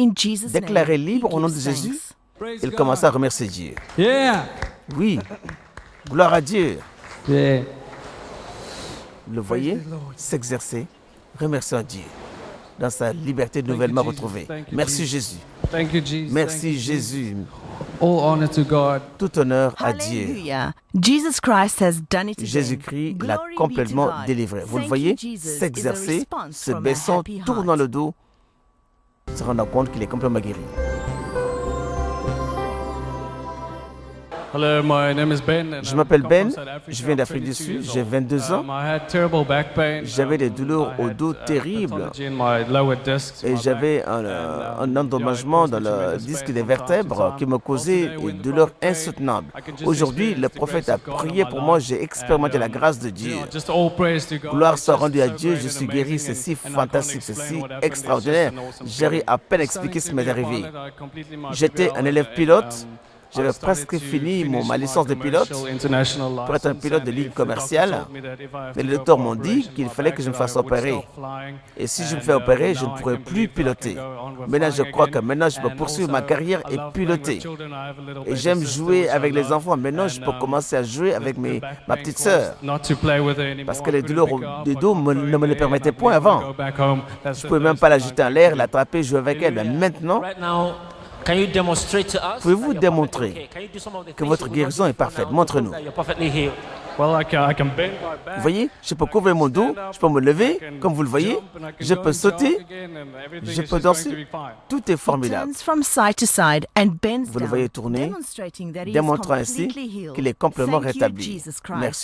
free in Jesus' name. déclaré He libre au nom de gives Jésus, thanks. Praise il God. commença à remercier Dieu. Yeah. Oui, gloire à Dieu. Yeah. Le voyez the Lord. s'exercer, remerciant Dieu dans sa liberté you, nouvellement Jesus. retrouvée. Thank you, Merci Jesus. Jésus. Thank you, Jesus. Thank Merci you, Jesus. Jésus. All honor to God. Tout honneur à Dieu. Hallelujah. Jesus Christ has done it again. Jésus-Christ l'a Glory be to complètement God. délivré. Vous le Thank voyez, you, Jesus, is a s'exercer, response se from a baissant, happy tournant heart. le dos, se rendre compte qu'il est complètement guéri. Hello, my name is Ben. and Je I'm m'appelle come Ben, from South Africa. je viens I'm d'Afrique du 22 Sud, years j'ai old. 22 ans. I had terrible back pain. J'avais des douleurs I au had, dos terribles pathology in my lower discs, et my j'avais back. un endommagement dans le disque des vertèbres qui me causait une douleur insoutenable. Aujourd'hui, le prophète a prié pour moi, j'ai expérimenté la grâce de Dieu. Gloire soit rendue à Dieu, je suis guéri, c'est si fantastique, c'est si extraordinaire. J'arrive à peine à expliquer ce qui m'est arrivé. J'étais un élève pilote. J'avais presque fini ma licence de pilote pour être un pilote de ligne commerciale. Mais les docteurs m'ont dit qu'il fallait que je me fasse opérer. Et si je me fais opérer, je ne pourrai plus piloter. Maintenant, je crois que maintenant, je peux poursuivre ma carrière et piloter. Et j'aime jouer avec les enfants. Maintenant, je peux commencer à jouer avec ma petite sœur. Parce que les douleurs du dos ne me le permettaient point avant. Je ne pouvais même pas la jeter en l'air, l'attraper, jouer avec elle. Mais maintenant, pouvez-vous démontrer que votre guérison est parfaite? Montre-nous. Vous voyez, je peux couvrir mon dos, je peux me lever, comme vous le voyez, je peux sauter, je peux danser. Tout est formidable. Turns from side to side and bends Vous le down, voyez tourner, demonstrating that he is démontrant ainsi completely healed. qu'il est complètement Thank you, rétabli. Jesus Christ. Merci.